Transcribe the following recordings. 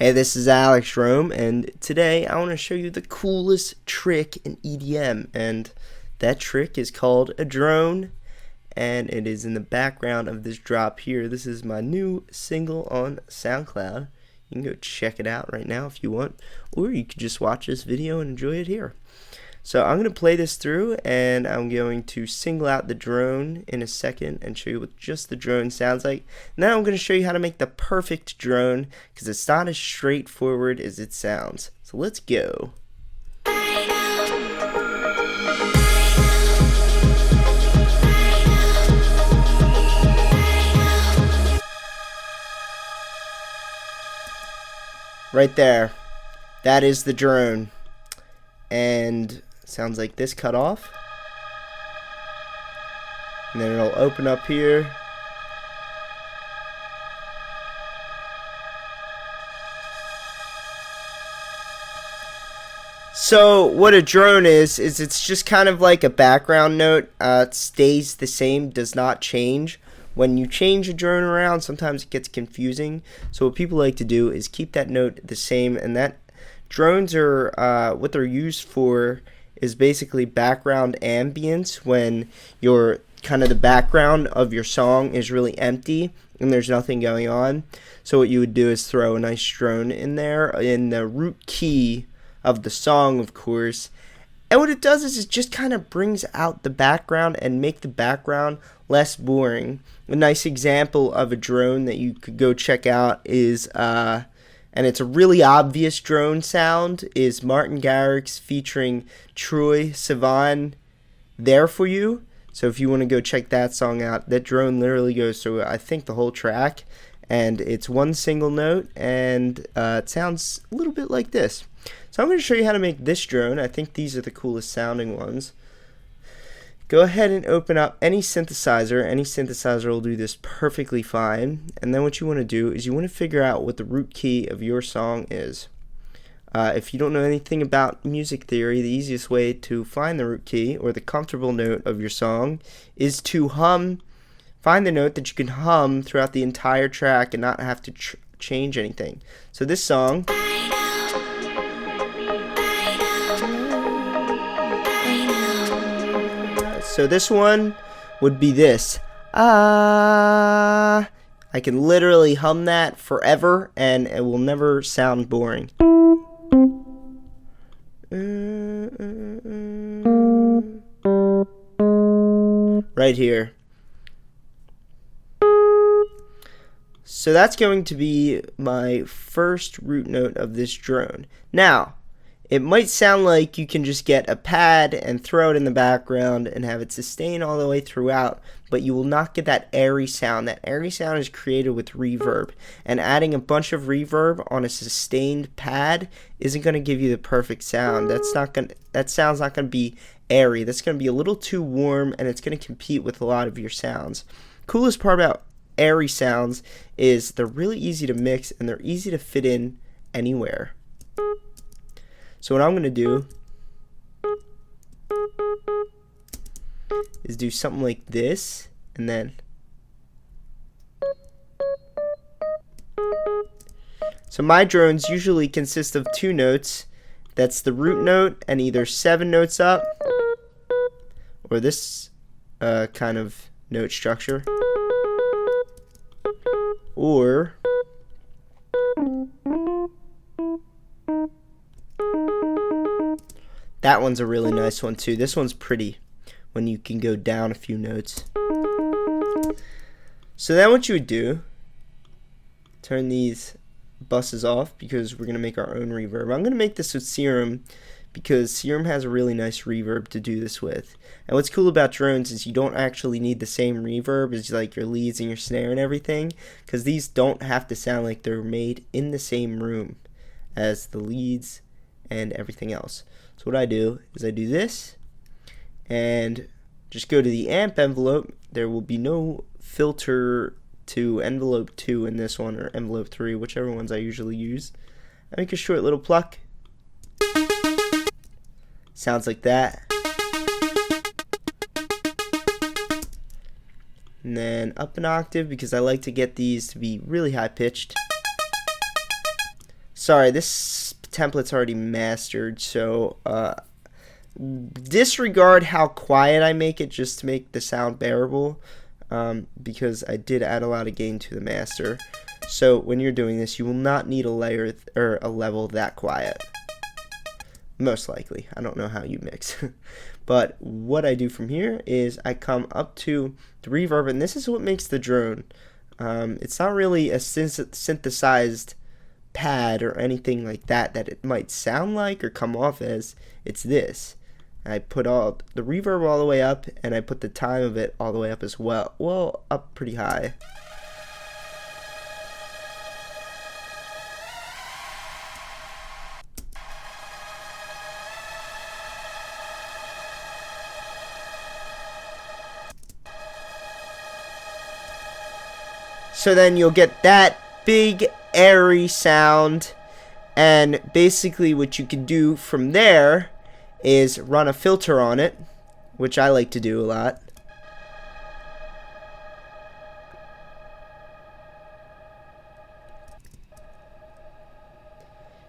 Hey, this is Alex Rome, and today I want to show you the coolest trick in EDM, and that trick is called a drone, and it is in the background of this drop here. This is my new single on SoundCloud. You can go check it out right now if you want, or you could just watch this video and enjoy it here. So I'm going to play this through, and I'm going to single out the drone in a second and show you what just the drone sounds like. Now I'm going to show you how to make the perfect drone, because it's not as straightforward as it sounds. So let's go. Right there, that is the drone, and sounds like this cut off, and then it'll open up here, so what a drone is it's just kind of like a background note. It stays the same, does not change. When you change a drone around, sometimes it gets confusing, so what people like to do is keep that note the same. And that drones are what they're used for is basically background ambience, when your kind of the background of your song is really empty and there's nothing going on. So what you would do is throw a nice drone in there in the root key of the song, of course. And what it does is it just kind of brings out the background and make the background less boring. A nice example of a drone that you could go check out is and it's a really obvious drone sound, is Martin Garrix featuring Troye Sivan, There For You. So if you want to go check that song out, that drone literally goes through, I think, the whole track, and it's one single note, and it sounds a little bit like this. So I'm going to show you how to make this drone. I think these are the coolest sounding ones. Go ahead and open up any synthesizer. Any synthesizer will do this perfectly fine. And then what you want to do is you want to figure out what the root key of your song is. If you don't know anything about music theory, the easiest way to find the root key, or the comfortable note of your song, is to hum. Find the note that you can hum throughout the entire track and not have to change anything. So this song, so this one would be this. I can literally hum that forever and it will never sound boring. Right here. So that's going to be my first root note of this drone. Now, it might sound like you can just get a pad and throw it in the background and have it sustain all the way throughout, but you will not get that airy sound. That airy sound is created with reverb, and adding a bunch of reverb on a sustained pad isn't going to give you the perfect sound. That sound's not going to be airy. That's going to be a little too warm, and it's going to compete with a lot of your sounds. Coolest part about airy sounds is they're really easy to mix and they're easy to fit in anywhere. So what I'm going to do is do something like this, and then so my drones usually consist of two notes. That's the root note and either 7 notes up, or this kind of note structure, or that one's a really nice one too. This one's pretty when you can go down a few notes. So then what you would do, turn these buses off because we're going to make our own reverb. I'm going to make this with Serum because Serum has a really nice reverb to do this with. And what's cool about drones is you don't actually need the same reverb as like your leads and your snare and everything, because these don't have to sound like they're made in the same room as the leads and everything else. So what I do is I do this and just go to the amp envelope. There will be no filter to envelope 2 in this one, or envelope 3, whichever ones I usually use. I make a short little pluck. Sounds like that. And then up an octave because I like to get these to be really high pitched. sorry, this template's already mastered, so disregard how quiet I make it just to make the sound bearable, because I did add a lot of gain to the master. So when you're doing this, you will not need a layer or a level that quiet. Most likely. I don't know how you mix. But what I do from here is I come up to the reverb, and this is what makes the drone. It's not really a synthesized pad or anything like that it might sound like or come off as. It's this. I put all the reverb all the way up, and I put the time of it all the way up as well. Well, up pretty high. So then you'll get that big airy sound, and basically what you can do from there is run a filter on it, which I like to do a lot.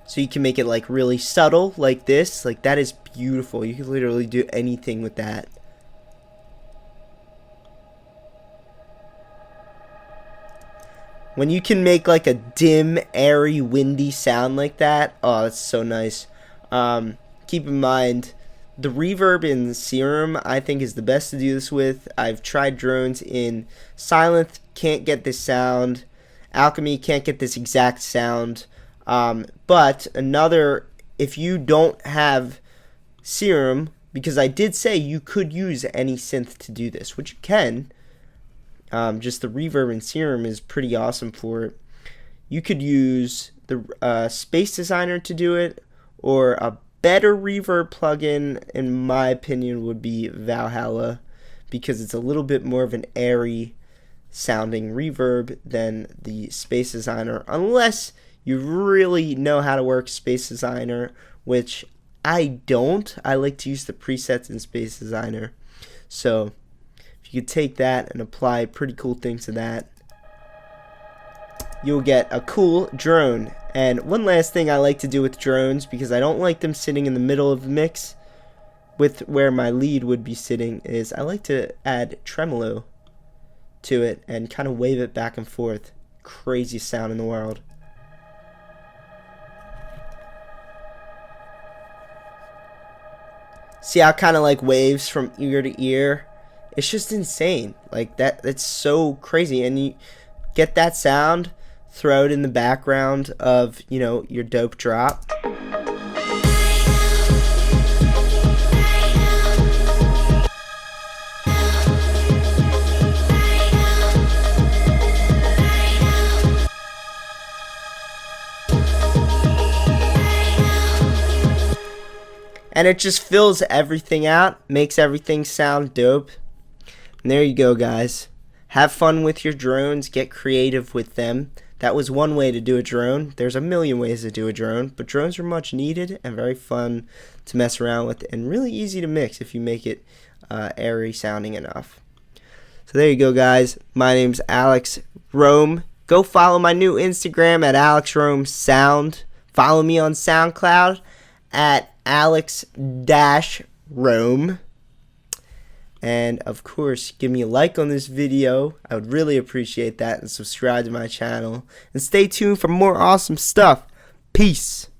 So you can make it like really subtle like this. Like that is beautiful. You can literally do anything with that. When you can make like a dim, airy, windy sound like that, oh, that's so nice. Keep in mind, the reverb in Serum I think is the best to do this with. I've tried drones in Sylenth, can't get this sound. Alchemy can't get this exact sound. But if you don't have Serum, because I did say you could use any synth to do this, which you can. Just the reverb in Serum is pretty awesome for it. You could use the Space Designer to do it, or a better reverb plugin, in my opinion, would be Valhalla, because it's a little bit more of an airy sounding reverb than the Space Designer, unless you really know how to work Space Designer, which I don't. I like to use the presets in Space Designer. So you could take that and apply pretty cool things to that, you'll get a cool drone. And one last thing I like to do with drones, because I don't like them sitting in the middle of the mix with where my lead would be sitting, is I like to add tremolo to it and kind of wave it back and forth. Craziest sound in the world. See how it kind of like waves from ear to ear? It's just insane. Like that, it's so crazy. And you get that sound, throw it in the background of, you know, your dope drop. And it just fills everything out, makes everything sound dope. And there you go, guys. Have fun with your drones, get creative with them. That was one way to do a drone. There's a million ways to do a drone, but drones are much needed and very fun to mess around with, and really easy to mix if you make it airy sounding enough. So there you go, guys. My name's Alex Rome. Go follow my new Instagram at AlexRomeSound. Follow me on SoundCloud at Alex-Rome. And of course, give me a like on this video. I would really appreciate that, and subscribe to my channel. And stay tuned for more awesome stuff. Peace.